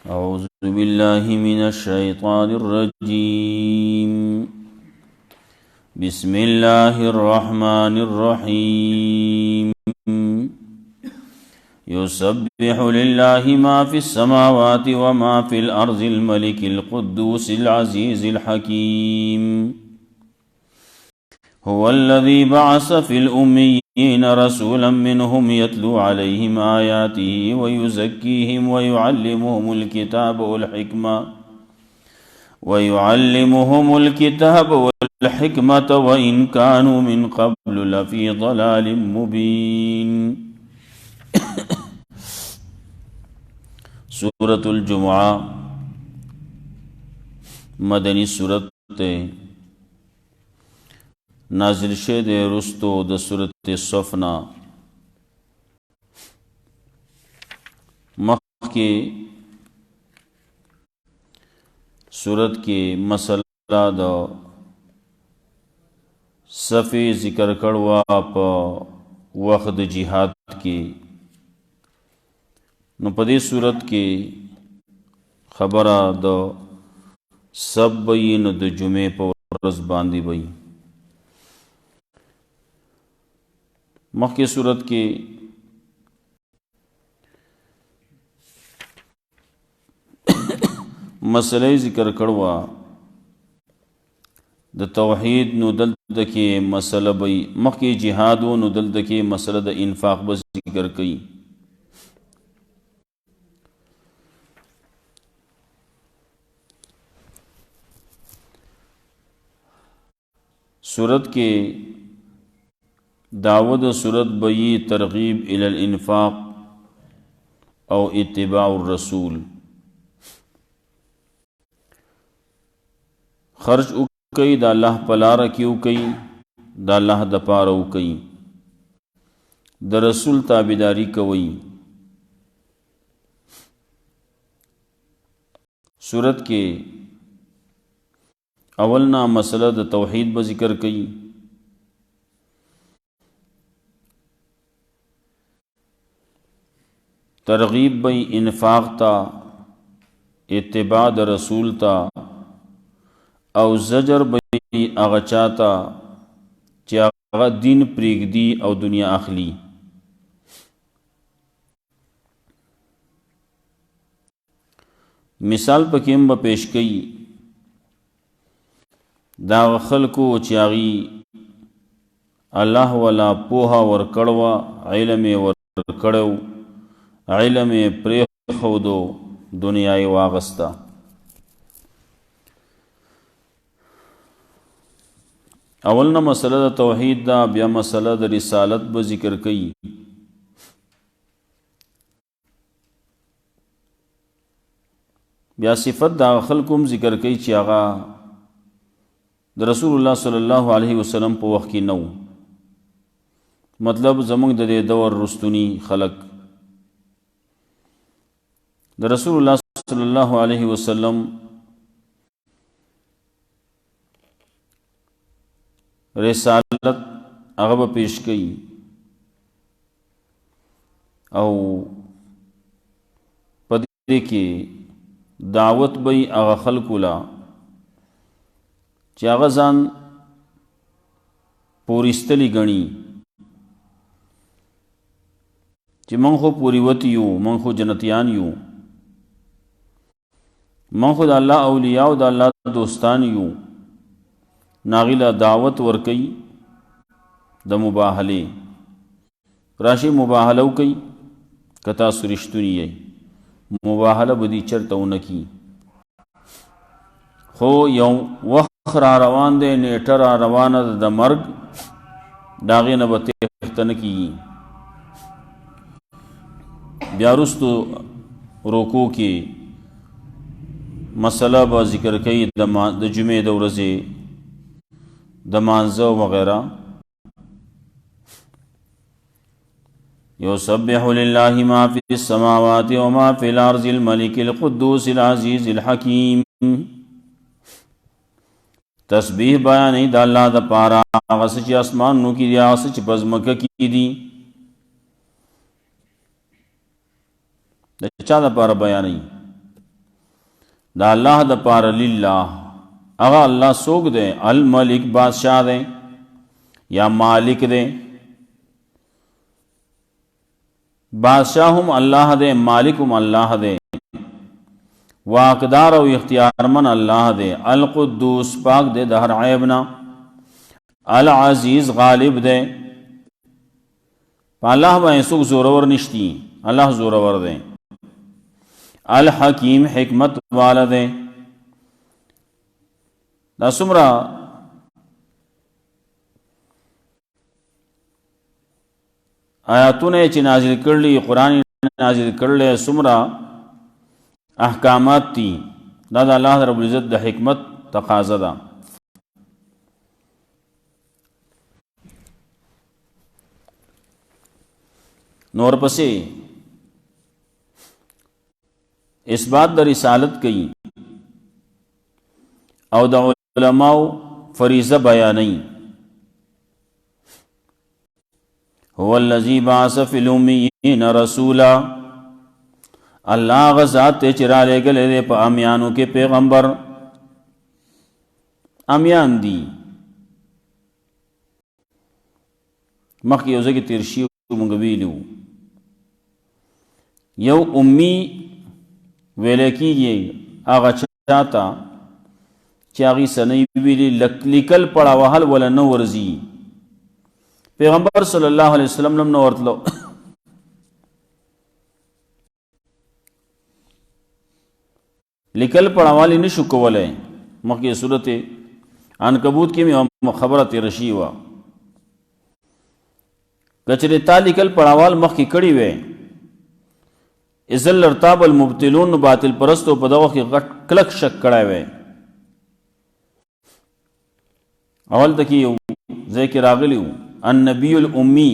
أعوذ بالله من الشيطان الرجيم بسم الله الرحمن الرحيم يسبح لله ما في السماوات وما في الأرض الملك القدوس العزيز الحكيم هو الذي بعث في الأميين رسولا منهم يتلو عليهم آياته ويزكيهم ويعلمهم الكتاب والحكمة وإن كانوا من قبل لفي ضلال مبين. سورة الجمعة مدنی سورت نازل شد رستو د سورت صفنا مخ کے سورت کے مسئلہ دا صفی ذکر کڑوا پا وقت جہاد کے نو پدی سورت کے خبرہ دا سب بئی نو دا جمعے پا ورز باندی بئی. مخ کی صورت کے مسئلہ ذکر کڑوا د توحید نو دلد کے مسئلہ بئی مخ کی جہادو نو دلد کے مسئلہ د انفاق بس ذکر کئی. صورت کے دعوت صورت بئی ترغیب الی الانفاق او اتباع الرسول. خرچ اکئی دا اللہ پلار کی اکئی دا اللہ دا پار اکئی دا رسول تابداری کوئی. صورت کے اولنا مسئلہ دا توحید بذکر کئی. ترغیب بئی انفاق تا اتباع دا رسول تا او زجر بئی اغچاتا چی اغا دین پریگ دی او دنیا اخلی. مثال پکیم با پیش کئی دا خلقو چیاغی اللہ والا پوہا ورکڑوا علم ورکڑو علم پریخودو دنیای واغستا. اولنا مسئلہ دا توحید دا بیا مسئلہ دا رسالت با ذکر کئی. بیا صفت دا خلقم ذکر کئی چی آغا دا رسول اللہ صلی اللہ علیہ وسلم پا وقت کی نو مطلب زمانگ دا دے دور رستنی خلق دا رسول اللہ صلی اللہ علیہ وسلم رسالت اغب پیش کئی او پدے کے دعوت بئی اغا خلقولا چی اغا زان پورستلی گنی چی من خو پوری وطی یو من خو جنتیان یو من خود اللہ اولیاء دا اللہ دوستان یو ناغیلا دعوت ورکی دا مباحلے راشی مباحلو کئی کتا سرشتونی ہے مباحلہ بدی چرتونکی خو یو وقت را روان دے نیٹر را روان دا مرگ داغی نبتی اختنکی بیارستو روکو کی مسئلہ با ذکر کئی دا جمعہ دورزے دا مانزہ وغیرہ. یسبح للہ ما فی السماوات وما فی الارض الملک القدوس العزیز الحکیم. تسبیح بیانی دا اللہ دا پارا غسچ اسمان نو کی دی غسچ پزمکہ کی دی دا چا دا پارا بیانی دا اللہ دا پار للہ اغا اللہ سوک دے الملک بادشاہ دے یا مالک دے بادشاہ ہم اللہ دے مالک ہم اللہ دے واقدار و اختیار من اللہ دے القدوس پاک دے دہر عیبنا العزیز غالب دے پا اللہ با سوک زورور نشتی اللہ زورور دے الحکیم حکمت والا دے دا سمرا آیاتون چی نازل کرلی قرآن نازل کرلی سمرا احکامات تی دا دا اللہ رب العزت دا حکمت تقاضا دا نور پسے اس بات دا رسالت کئی او دا علماء فریضہ بیانی هو الذی بعث فی الامیین رسولا اللہ غزات تے چرا لے گلے دے پا امیانوں کے پیغمبر امیان دی مخی اوزے کی ترشی منگویلیو یو امی ویلے کی یہ آغا چاہتا چاگی سنی ویلی لکل پڑا وحل ولا نورزی پیغمبر صلی اللہ علیہ وسلم نم نورتلو لکل پڑا والی نشو کولے مخی صورت عنکبوت کی میں خبرت رشی ہوا کچرے تا لکل پڑاوال مخی کڑی وے ازل ارتاب المبتلون باطل پرستو پداو کی کلک شک کڑائے وے اول تکی ذکر آگلی ہو النبی الامی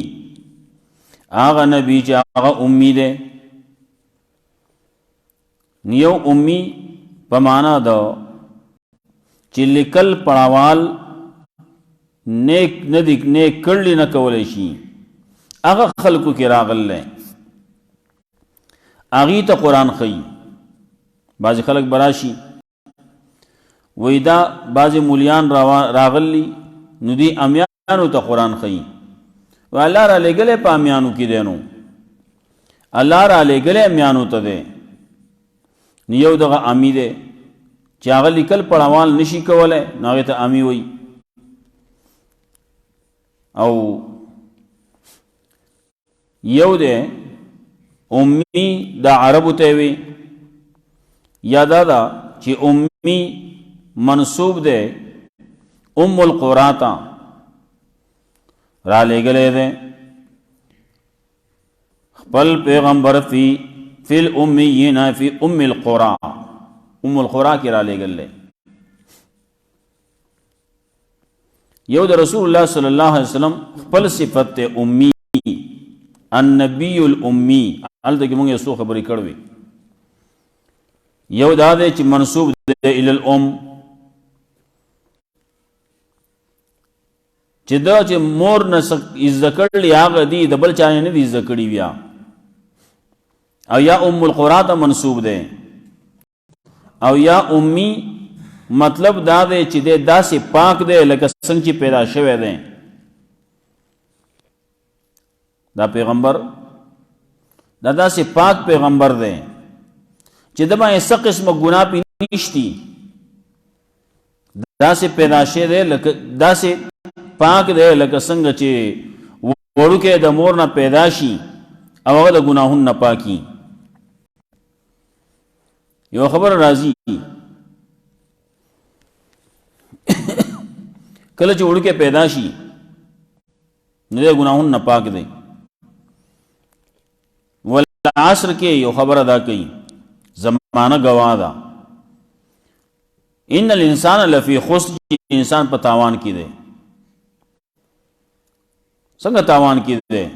آغا نبی چا آغا امی دے نیو امی پمانا دا چی لکل پڑاوال نیک ندک نیک کرلی نکولیشی اغا خلقو کی راغل لیں آغی تا قرآن خی بعض خلق براشی ویدہ بعض مولیان راغل لی ندی امیانو تا قرآن خی و اللہ را لے گلے پا امیانو کی دینو اللہ را لے گلے امیانو تا دے نیو دغا امی دے چاگل لکل پڑھوال نشی کولے ناغی تا امی وی او یو دے امی دا عربو تیوی یا دا چی امی منصوب دے ام القراتا را لے گلے دے خپل پیغمبر فی الامیین فی ام القرا ام القرا کی را لے گلے یو دا رسول اللہ صلی اللہ علیہ وسلم خپل صفت امی النبی الامی حالتا کہ مونگے سو خبری کروی یو دا دے چی منصوب دے الالام چی دا چی مور ازدکر لی آگا دی دا بل چاہنے نہیں دی ازدکری بیا او یا ام القرآن تا منصوب دے او یا امی مطلب دا دے چی دے دا سی پاک دے لکہ سنگ چی پیدا شوے دے دا پیغمبر دا سی پاک پیغمبر دے چی دبا ایسا قسم گناہ پی نیشتی دا سی پیدا شے دے دا سی پاک دے لکہ سنگ چی وڑو کے دا مورنا پیداشی او اغا دا گناہن نا پاکی یو خبر راضی کلچ وڑو کے پیداشی ندے گناہن نا پاک دے والعصر کے یو خبر ادا کئی زمانہ گواہ دا ان الانسان لفی خسر انسان پا تاوان کی دے سنگا تاوان کی دے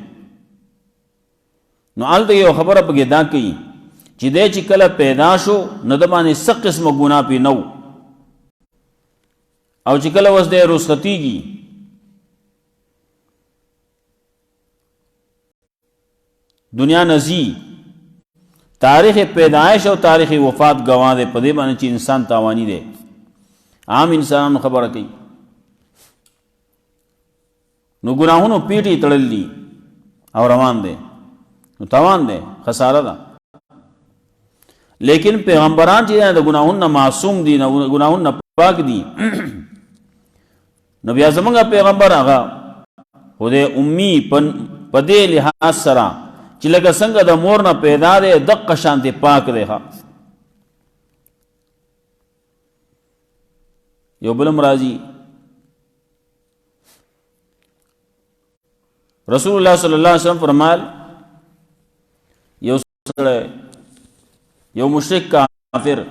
نو آل دا یو خبر پا گدا کئی چی دے چی کل پیدا شو ندبانی سق قسم گناہ پی نو او چی کل وز دے رسختی گی دنیا نزی تاریخ پیدائش او تاریخ وفات گواه دے پدے باندې چې انسان تاوانی دے عام انسانانو خبره کوي نو گناہونو پیٹی تړل دي او روان دے نو تاوان دے خساره ده لیکن پیغمبران چې د گناہونو نه معصوم دي نه گناہونو نه پاک دي نو بیا زمونږ پیغمبر هغه خدای امی پدې لحاظ سره چې لکه څنګه د مور نه پیدا دی دقه شانتي پاک دی یو بلم راځي رسول الله صلی الله علیه وسلم فرمایل یو سره یو مشرک کافر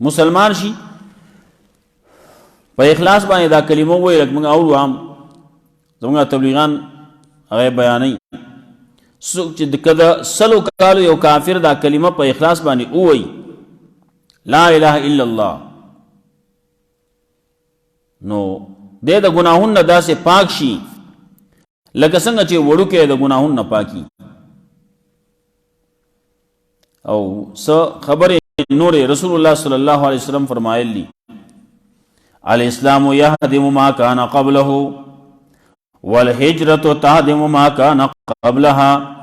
مسلمان شي په اخلاص باندې دا کلمه وایي لکه موږ اورو عام زموږ تبلیغان هغه بیانوي څوک چې کله سلو کالو یو کافر دا کلمه په اخلاص باندې وایي لا اله الا الله نو د ګناهونو داسې پاک شي لکه څنګه چې وړوکې د ګناهونو پاکي او څه خبره نور رسول الله صلی الله علیه وسلم فرمایلی الاسلام يهدم ما كان قبله والهجرة تهدم ما كان قبلها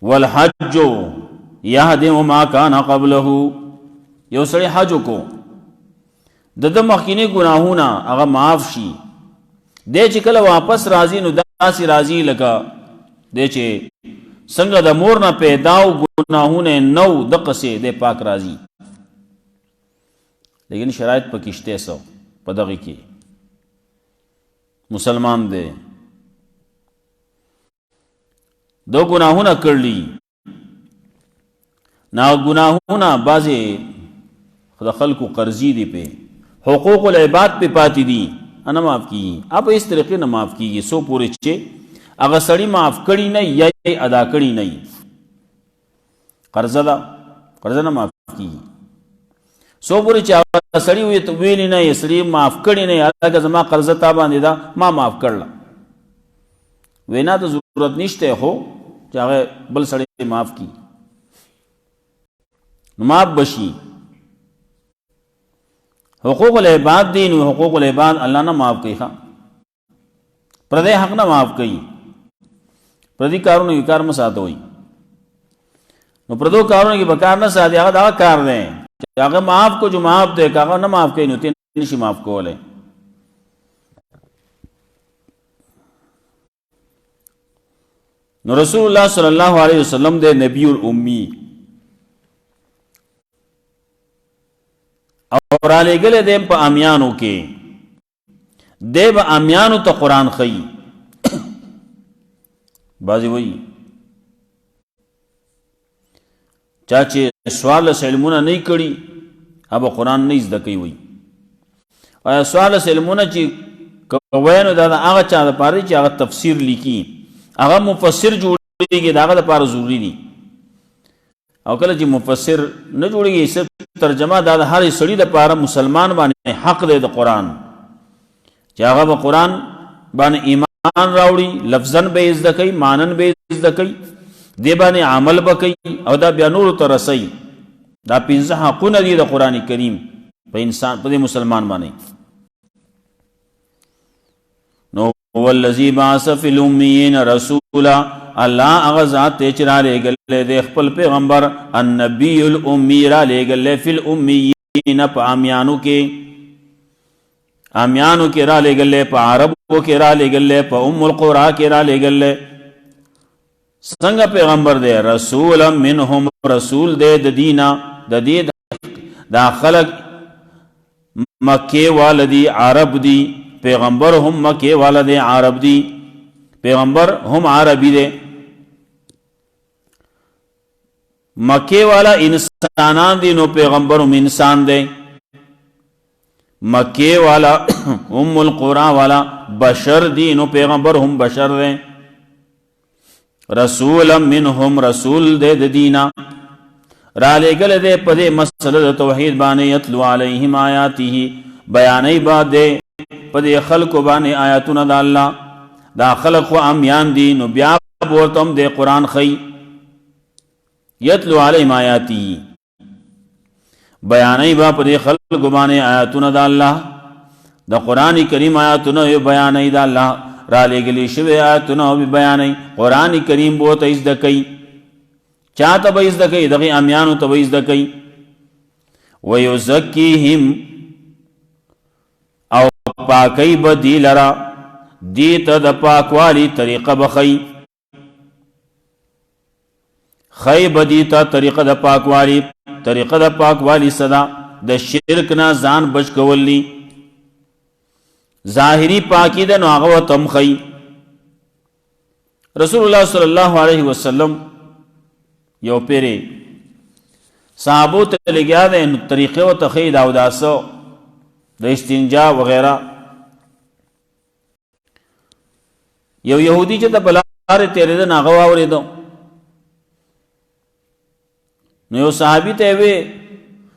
والحج يهدم ما كان قبله یو سړی حج کو د مخکینی ګناهونه هغه معاف شي د چې کله واپس راځي نو داسې راځي لکه د چې څنګه د مور نه پیداو ګناهونه نو د قصې د پاک راځي لیکن شرایط پکشته سو په دغه کې مسلمان دی دو گناہونا کرلی نا گناہونا بازی خدا خلق و قرضی دی پہ حقوق العباد پہ پاتی دی انا معاف کی آپ اس طریقے نہ معاف کی گی سو پورے چے اگر سڑی معاف کری نہیں یا ادا کری نہیں قرضہ نہ معاف کی سو پوری چاہتا سڑی ہوئی تو ویلی نہیں سڑی معاف کری نہیں اللہ کا زمان قرضہ تابان دیدا ما معاف کرلا وینا تو ضرورت نشتے ہو چاہے بل سڑی معاف کی معاف بشی حقوق العباد دین و حقوق العباد اللہ نہ معاف کی خواہ پردے حق نہ معاف کی پردی کاروں نے کار مساعد ہوئی نو پردو کاروں نے بکار نہ ساتھ آگا دا کار دیں اگر معاف کو جو معاف دے کہ اگر نہ معاف کہیں نو تین نشی معاف کو لے نو رسول اللہ صلی اللہ علیہ وسلم دے نبی الامی اور آلے گلے دے پا امیانو کے دے با امیانو تا قرآن خی بازی وئی چاچے سوال سے علمونا نہیں کری اب قرآن نہیں زدکی ہوئی اور سوال سے علمونا چی کوینو دادا آغا چاہ دا پاری چی آغا تفسیر لکی آغا مفسر جوڑی گی دا آغا دا پار ضروری دی او کله چې مفسر نه جوړیږي صرف ترجمه دا هر سړي د پاره مسلمان باندې حق دی د قرآن چې هغه به قرآن باندې ایمان راوړي لفظاً به زده کوي مانن به زده کوي دی باندې عمل به کوي او دا بیا نورو ته رسوي دا پنځه حقونه دي د قرآن کریم په انسان په مسلمان باندې نو والذی بعث فی الامیین رسولا اللہ اغزات تیچرا لے گلے دے خپل پیغمبر النبی الامی را لے گلے فی الامیین پا آمیانو کے را لے گلے پا عربو کے را لے گلے پا ام القرآن کے را لے گلے سنگا پیغمبر دے رسولا منہم رسول دے دینا دید دا خلق مکے والدی عرب دی پیغمبر ہم مکے والد عرب دی پیغمبر ہم عربی دے مکے والا انسانان دی نو پیغمبر ہم انسان دے مکے والا ام القرآن والا بشر دی نو پیغمبر ہم بشر دے رسولا منہم رسول دے دینا رالے گل دے پدے مسئلہ توحید بانے یتلو علیہم آیاتی ہی بیانی بات دے پدے خلق بانے آیاتنا دا اللہ دا خلق و امیان دی نو بیا بورتم دے قرآن خی یتلو علیہم آیاتی بیانی با پر خلق بانے آیاتنا دا اللہ دا قرآن کریم آیاتنا بیانی دا اللہ را لے گلی شوی آیاتنا بیانی قرآن کریم بوتا ازدکی چاہتا با ازدکی دغی امیانو تا با ازدکی ویزکیہم او پاکی با دی لرا دیتا دا پاکوالی طریقہ بخی خی با دیتا طریقہ دا پاکوالی طریقہ دا پاکوالی صدا دا شرک نا زان بچ کولی ظاہری پاکی دا ناغو تم خی رسول اللہ صلی اللہ علیہ وسلم یو پیرے صحابو تلی گیا دا طریقے و تخید او داسو دا استنجا وغیرہ یو یہودی چا دا بلار تیرے دا ناغو آوری دو نو یو صحابی تیوے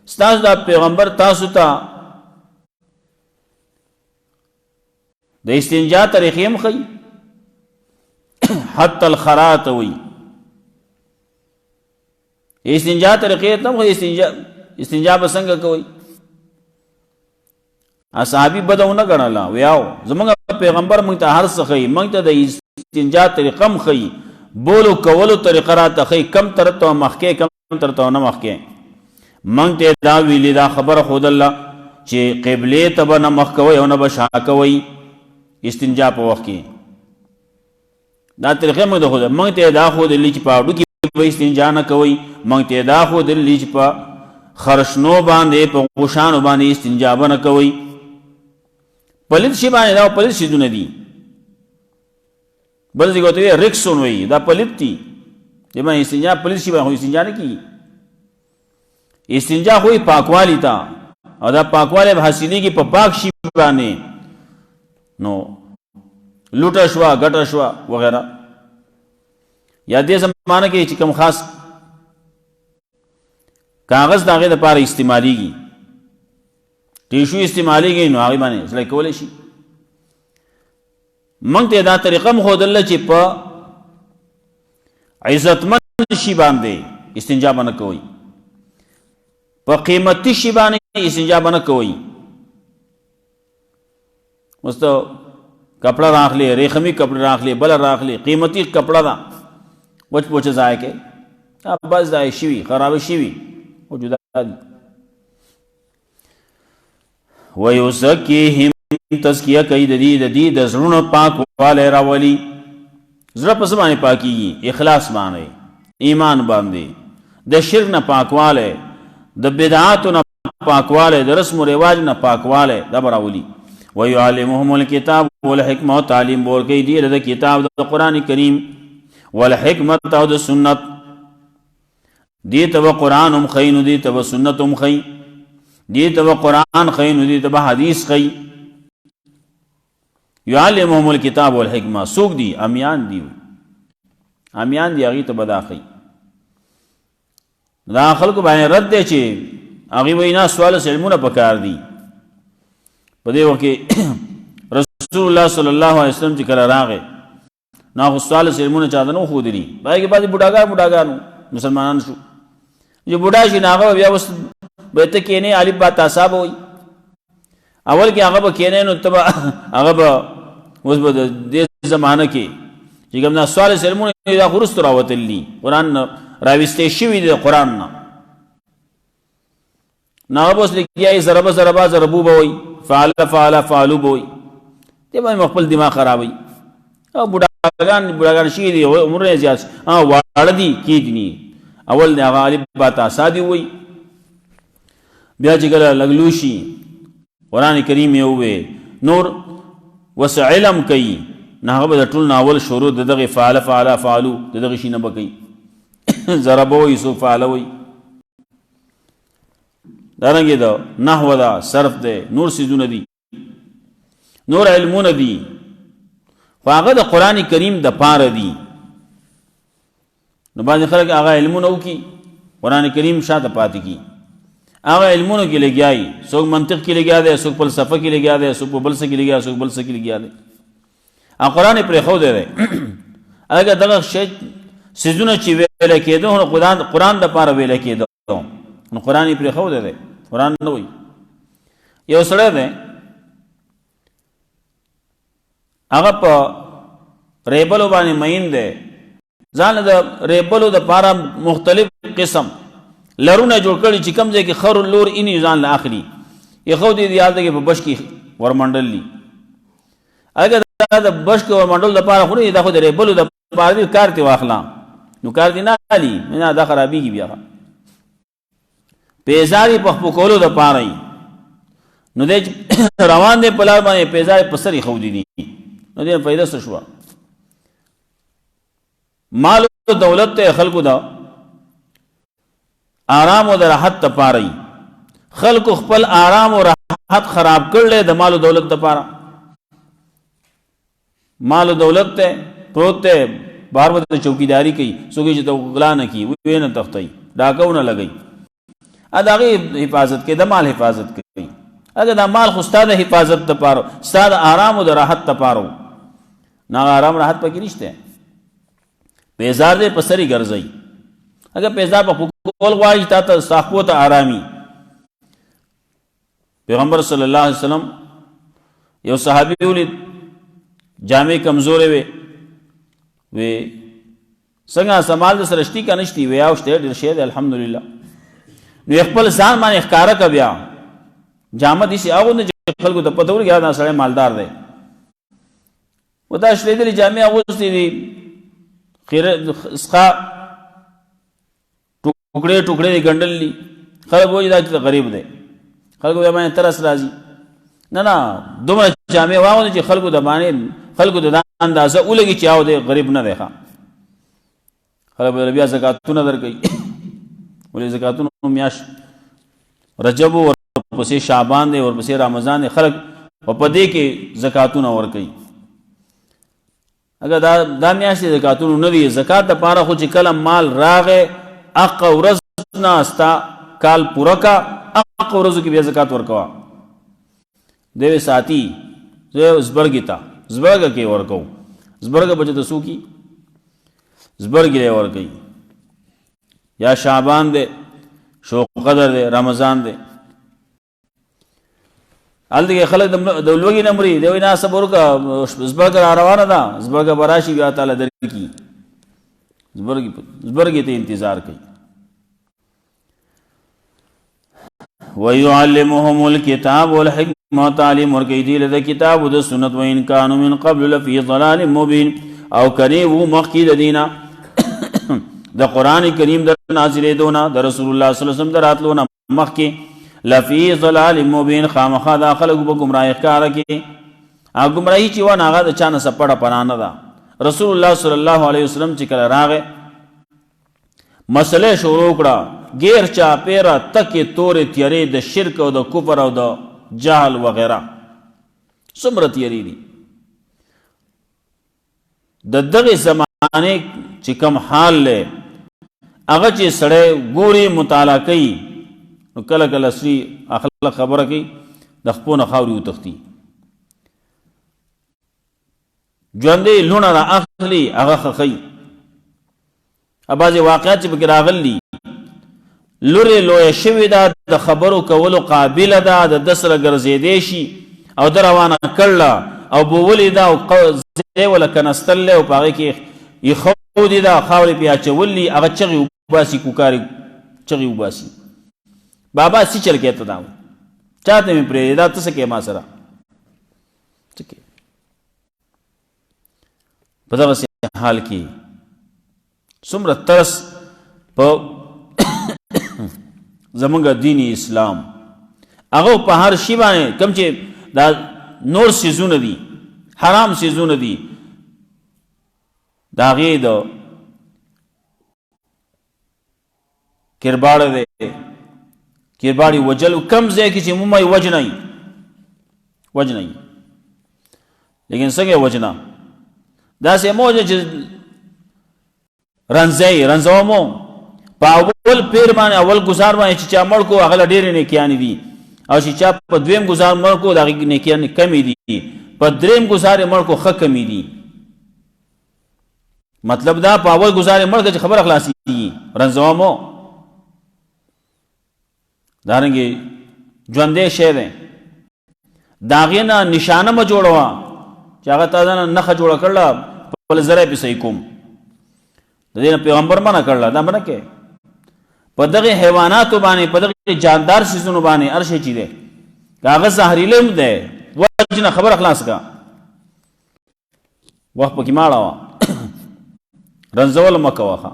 ستاس دا پیغمبر تاسو تا دا استنجا طریقیم خی حتی الخرات ہوئی استنجا طریقیتم خی استنجا بسنگا کوئی صحابی بدو نہ گنا لا ویاو زمانگا پیغمبر منگتا ہر سخی منگتا دا استنجا طریقم خی بولو کولو طریقہ راتا خی کم ترتو مخکے کم ترتو نمخکے منگتا دا ویلی دا خبر خود اللہ چے قبلے تبا نمخکوئی او نبا شاکوئی استنجا پا وقت کی دا طریقہ منگتا خود منگتا دا خود لی چی پاوڈو کی با استنجا نکوئی منگتا دا خود لی چی پا خرشنو باندے پا غشانو باندے استنجا با نکوئی پلید شی باندې دا پلید شی دونه دی بل ځای کوته رکسون وی دا پلید تی دما استنجا پلید شی باندې استنجا نه کی استنجا ہوئی پاکوالی تا او دا پاکوالی حاصلی کی پاک شی باندې نو لوټا شوا غټا شوا وغیرہ یا دې زمانہ کې چې کوم خاص کاغذ داغه د پاره استعمالیږي ٹیشو استعمالی گئی نو آغی بانے سلائی کولے شی منگتے دا طریقہ مخود اللہ چی پا عزتمند شی باندے استنجا بنا کوئی پا قیمتی شی بانے استنجا بنا کوئی مستو کپڑا راکھ لے ریخمی کپڑا راکھ لے بلا راکھ لے قیمتی کپڑا دا وچ پوچھ زائے کے بس دائے شیوی خراب شیوی وہ جدا دی وَيُزَكِّهِمْ تزکیہ کئی دی دزرون پاک والے راولی زر پس بانے پاکی گی اخلاص بانے ایمان باندے دا شرک نا پاک والے دا بدعات نا پاک والے دا رسم و رواج نا پاک والے دا براولی وَيُعَلِمُهُمُ الْكِتَابُ وَالْحِكْمَةُ تعلیم بور کئی دی دا کتاب دا قرآن کریم والحکمت دا سنت دی تب قرآن ام خین دی تب سنت ام خین دی تبا قرآن خی دی تبا حدیث خی یعلمهم الکتاب والحکمہ سوک دی امیان دی اغی تبا دا خی دا خلق بانے رد دے چھے اغی وینا سوال سے علمون پکار دی پدے وقی رسول اللہ صلی اللہ علیہ وسلم چی کرا راغے نا خود سوال سے علمون چاہتا نو خود دی بائی کے بعد بڑھاگار مسلمانان شو جو بڑھا شی ناغا بیا وست بیتا کینے علی با تاساب ہوئی اول کی آغا با کینے نو تبا آغا با وزبا دے زمانہ کی چکم نا سوال سلمون دا خرست راوت لی قرآن راوستے شوی دے قرآن نا آغا با اس لکھی آئی ضربا ضربو با ہوئی فعالو با ہوئی تے با مقبل دماغ خراب ہوئی بڑاگان شوی دے عمر نے زیاد واردی کی دنی اول نے آغا علی با تاسادی ہوئی بیا چکل لگلوشی قرآن کریم ہوئے نور وس علم کئی ناغب دا طول ناول شروع دا دغی فعالو دا دغی شی نبا کئی ضربوئی سو فعالوئی دارنگی دا نحو دا صرف دے نور سیزون دی نور علمون دی فاغا دا قرآن کریم دا پار دی نو بعض خلق آغا علمون او کی قرآن کریم شاہ دا پاتی کی آغا علمونو کی لے گیائی سوک منطق کی لے گیا دے سوک فلسفہ کی لے گیا دے سوک بلسہ کی لے گیا سوک بلسہ کی لے گیا دے قرآن پر خود دے اگر دغه شی سيزونه چې ویل کېدو نو قرآن د پاره ویل کېدو نو قرآن یې پرې خو دی قرآن نه وي. یو سړی دی هغه په ریبلو باندې مین دی، ځان د ریبلو د پاره مختلف قسم لرونه جوړ کړي چې کوم ځای کې خر لور اني ځان له اخلي یې خو دې یاد دی په بش کې ورمنډلي. اگر د بش کې ورمنډل د پاره خو نه دا خو د ریبلو د پاره کار تی واخلا نو کار دی نه علي نه دا خرابېږي بیا پیزاري په کولو د پاره نو دې روان دي په لار باندې پیزاري په سري خو دي نو دې فائدہ څه شو؟ مال او دولت ته خلقو دا آرام او راحت ته پاره خلق خپل آرام او راحت خراب کړل د مال او دولت ته پاره. مال او دولت ته پروت ته بار وته چوکیداری کوي سوګي چې تو غلا نه کی وې نه تختای ډاکو نه لګي اداغه حفاظت کې د مال حفاظت کوي. اگر دا مال خو ستاسو حفاظت ته پاره ستاسو آرام او راحت ته پاره نه آرام راحت پکې نشته پیزار دې پسري ګرځي. اگر پیزار په کول غواړي ته صاحب ته آرامي. پیغمبر صلی الله علیه وسلم یو صحابي ولید جامع کمزورې وي څنګه سمال د سرشتي کا نشتی وي او شته ډیر شه الحمدلله نو خپل ځان باندې ښکارا کا بیا جامه دي سي هغه نه خلکو ته پته ورګیا دا سړی مالدار دی ودا شلې دي جامع اغوستي دي خیر اسخا ټوکړې ټوکړې ګندلې خلک وایي دا غریب دی خلکو به باندې ترس راځي نه دومره جامع واغونه چې خلکو د باندې خلکو د اندازه ولګي چې او دی غریب نه دی ښا خلک به بیا زکاتونه درکې ولې زکاتونه میاش رجب او ورپسې شعبان دی ورپسې رمضان دی خلک په دې کې زکاتونه ورکې. اگر دا میاشتې زکاتونه نه دي زکات د پاره خو چې کله مال راغې اق ورځ نه استا کال پورا کا اق ورځو کې بیا زکات ورکوا دوی ساتي زه زبرګیتا زبرګ کې ورکو زبرګ بچ ته سو کی زبرګ له ورکې یا شعبان دے شو قدر دے رمضان دے الدغه خلک د لوګي نمبرې دی وینا صبر کا زبرګ روانه ده زبرګ براشي بیا تعالی درکې زبرګ ته انتظار کوي. ويعلمهم الكتاب والحکمه تعلیم ورکې دی له کتاب او د سنت و ان كانوا من قبل لفي ضلال مبين او کني وو مخکې د دینا د قران کریم د نازلې دونه د رسول الله صلی الله علیه وسلم دراتلونه مخکې لفی ضلال مبین خامخا دا خلق په گمراهی ښکارا کې هغه گمراهی چې ونه هغه د چانه سپړه پنانه ده. رسول الله صلی الله علیه وسلم چې کله راغې مسله شروع کړه غیر چا پیرا تکې تورې تیارې د شرک او د کفر او د جهل وغیرہ څومره تیارې دي د دغه زمانه چې کم حال له هغه چې سړی ګوري مطالعه کوي نو کله کله سری اخلاق خبره کوي د خپل خاوري او تختی ژوندې لونه را اخلي هغه خخي اباځي واقعات چې بګراغلي لوري لوی شوی دا د خبرو کولو قابل ده د دسره ګرځېدې شي او دروانه کړه او بولې دا او زه ولا کنستل او پاره کې یخودي دا خاوري بیا چولي هغه چغي وباسي کوکاري چغي وباسي بابا سی چل کہتا تھا چاہتے میں پرے دا تسے کہ ما سرا چکے پتہ وسی حال کی سمر ترس پا زمانگا دینی اسلام اگو پا ہر شیبانے کم چے دا نور سیزون دی حرام سیزون دی دا غید کرباڑ دے کرباڑی وجل کم زی کی چی ممائی وجنائی لیکن سگے وجنا دا سے موجہ چی رنزو مو پا اول پیر مانے اول گزار مانے چی چا مڑکو اغلا دیر نیکیانی دی او چی چا پا دویم گزار مڑکو دا غی نیکیانی کمی دی پا دریم گزار مڑکو خک کمی دی مطلب دا پاول گزارے مړ چې خبر اخلاصي رنځومو دارنګي ژوندې شی دی داغې نه نشانه مه جوړوه چې هغه تا نه نښه جوړه کړله خپل زری پې صحیح کوم د دې نه پیغمبر منع کړله دا منع کې په دغې حیواناتو باندې په دغې جاندار څیزونو باندې هر شی چې دی که هغه زهریلی هم دی وجه نه خبر اخلاص کا وخت پکې ماړه وه رنځول مه کوه ښه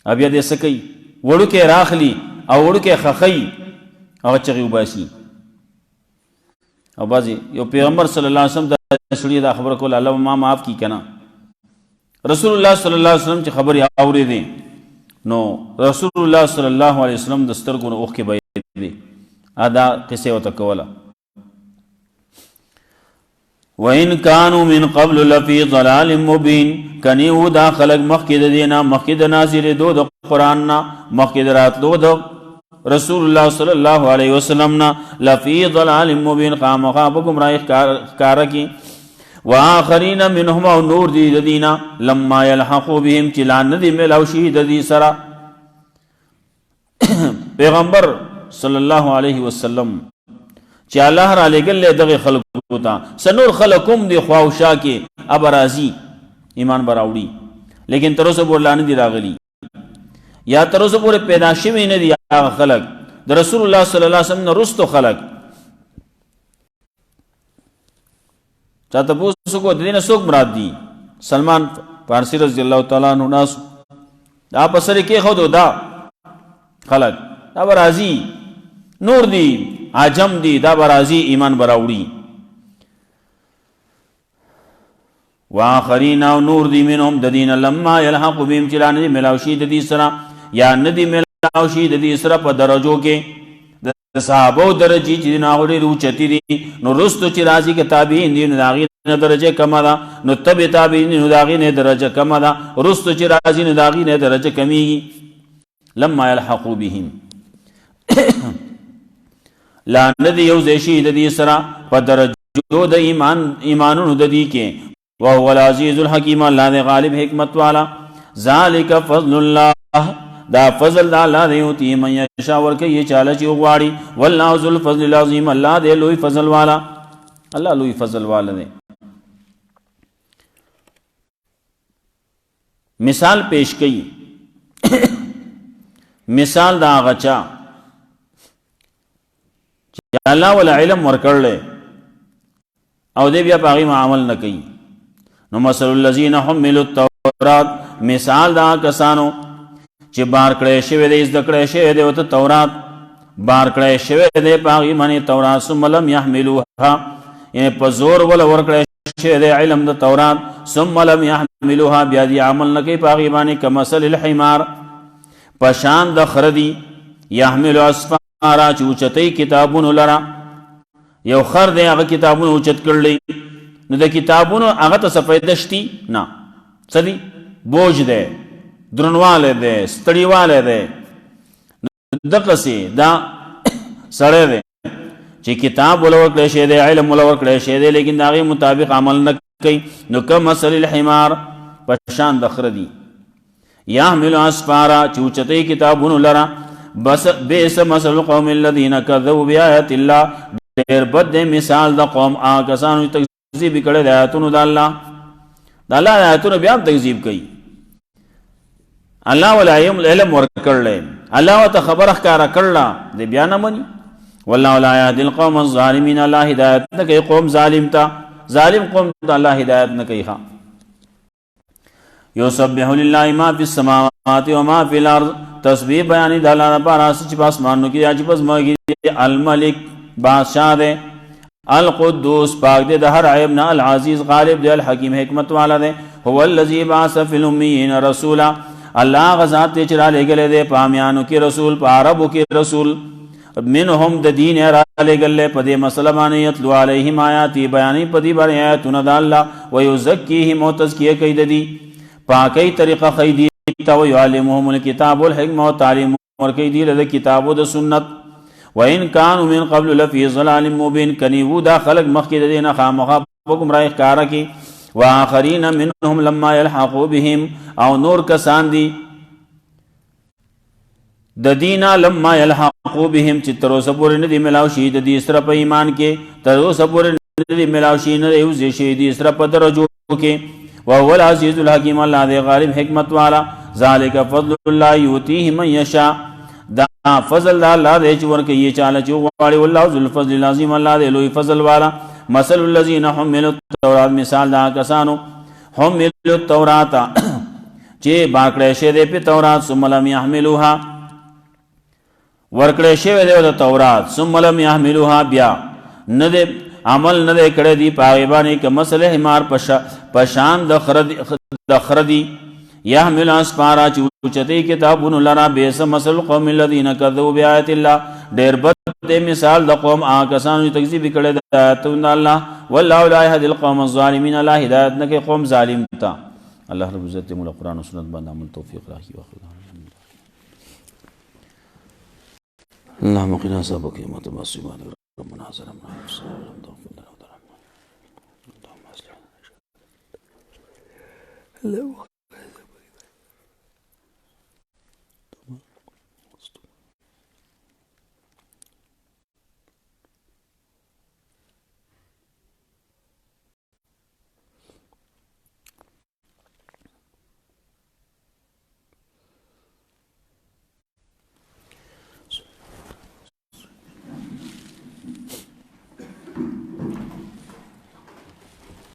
او بیا دې څه کوي وړوکی راخلي او وړوکی خخی هغه چغې وباسي او بعضې یو پیغمبر صلی الله علیه وسلم دا سړي دا خبره کوله الله ما معاف کړي که نه رسول الله صلی الله علیه وسلم چې خبرې اورېدې نو رسول الله صلی الله علیه وسلم د سترګو نه اوښکې بهېدې دا قصې ورته کوله وَإِن كَانُوا مِن قَبْلُ لَفِي ضَلَالٍ مُبِينٍ کنیو دا خلق مخکې د دې نه مخکې د نازلېدو د قرآن نه مخکې د راتلو د رسول الله صلی الله علیه وسلم نه لفی ضلال مبین خامخا په ګمراهۍ ښکاره کې وآخرین منهم او نور دي د دې نه لما یلحقوا بهم چې لا نه دي میلاو شي د دې سره پیغمبر صلی الله علیه وسلم چې الله را لېږلی دغې خلکو ته سنور خلک هم دي خواوشا کې اب راځي ایمان به راوړي لیکن تر اوسه پورې لا نه دي راغلي یا تر اوسه پورې پیدا شوي نه دي هغه خلک د رسول الله صلی الله علیه وسلم نه وروستو خلک چا تپوس کو د دې نه څوک مراد دي سلمان فارسي رضی الله تعالی عنہ ناس دا په سر کې خو دا خلک دا به راځي نور دي عجم دي دا به راځي ایمان به راوړي وآخرین او نور دی منهم د دین لما یلحق بهم چې لا نه دي میلاو شي د دې سره یا نه دي میلاو شي د دې سره په درجو کې د صحابو درجې چې نه اوري روچتي دي نو رستو چې راځي کې تابعین دي نو داغي نه درجه کم ده نو تبع تابعین نو داغي نه درجه کم ده رستو چې راځي نو داغي نه درجه کمیږي لما یلحق بهم لا نه دي یو ځای شي د دې سره په درجو د ایمانونو د دې کې وهو العزیز الحکیم اللہ دے غالب حکمت والا ذالک فضل اللہ دا فضل دا اللہ دے ہوتی من یشاء ورکی یہ چالا چی اغواری واللہ ذو الفضل العظیم اللہ دے لوی فضل والا اللہ لوی فضل والا دے مثال پیش کئی مثال دا غچا اللہ والا علم ورکر لے او دے بیا پاغی معامل نہ کئی نو مثل الذین حملوا التورات مثال دا کسانو چې بار کړی شوی دی زده کړی شوی دی ورته تورات بار کړی شوی دی په هغې باندې تورات ثم لم یحملوها یعنې په زور وله ورکړی شوی دی علم د تورات ثم لم یحملوها بیا دې عمل نه کوي په هغې باندې کمثل الحمار په شان د خره دي یحملو اسفارا چې اوچتوي کتابونو لره یو خر دی هغه کتابونه اوچت کړلی نو د کتابونو هغه ته څه فایده شتي نه څه دي بوج دی درنوالی دی ستړیوالی دی دقسې دا سړی دی چې کتاب وله ورکړی شوی دی علم وله ورکړی شوی دی لیکن د هغې مطابق عمل نه کوي نو کمثل الحمار په شان د خره دي یحملو اسفارا چې اوچتوي کتابونو لره بئس مثل القوم الذین کذبوا بآیات الله ډېر بد دی مثال د قوم هغه کسانو تکذیب کړی د آیاتونو د الله د الله آیاتونو بیا هم تکذیب کوي الله ولا علم ورکړلی الله ورته خبره ښکاره کړله دی بیا نه مني والله لا یهدي القوم الظالمین الله هدایت نه کوي قوم ظالم ته ظالم قوم ته الله هدایت نه کوي ښه یسبح لله ما فی السماوات و ما فی الارض تسبیح بیانی د الله لپاره چې په اسمانونو کې چې په ځمکه کې الملک بادشاہ دے القدوس پاک دے د هر عیب نه العزیز غالب دے الحکیم حکمت والا دے هو الذی بعث فی الامیین رسولا الله غزاد ته چرا لګلې دے پامیانو کې رسول په عربو کې رسول منهم د دین را لګلې په دې مسله باندې یتلو علیهم آیات بیانې په دې باندې آیاتونه د الله ويزکیهم او تزکیه کوي د دې پاکي طریقه خیدی تو يعلمهم الكتاب والحکمه او تعلیم ورکوي دې له کتاب او د سنت وَإِن كَانُوا مِن قَبْلُ لَفِي ضَلَالٍ مُبِينٍ کنیو دا خلق مخکې د دې نه خامخا په ګمراهۍ ښکاره کې واخرین منهم لما يلحقوا بهم او نور کسان دی د دینا لما يلحقوا بهم چې تر اوسه پورې نه دی ملاو شي د دې سره په ایمان کې تر اوسه پورې نه دی ملاو شي نه یو شي دي سره په درجو کې وهو العزيز الحكيم الله دی غالب حکمت والا ذالک فضل الله یؤتیه من یشاء دا فضل الله دی چې ورکوي چاله چې غواړي والله ذو الفضل العظیم الله دی لوی فضل والا مثل الذين حملوا التوراة مثال دا کسانو حملوا التوراة چې باکړې شه دې په تورات ثم لم يحملوها ورکړې شه دې د تورات ثم لم يحملوها بیا نه دې عمل نه دې کړې دي پاغي باندې که مسله حمار پشان د خردي يحمل اسفارا چوچتي کتابون لرا بیس مسل قوم الذين كذبوا بآيات الله ډېر بد مثال د قوم آکسانو تکذیب کړي د آیاتونو الله والله لا يهدي القوم الظالمين الله هدایت نه کوي قوم ظالم ته الله رب عزت موږ قرآن او سنت باندې عمل توفیق راکړي واخره اللهم قنا عذابك يوم تبعث ربنا ظلمنا انفسنا ولم تغفر لنا وترحمنا اللهم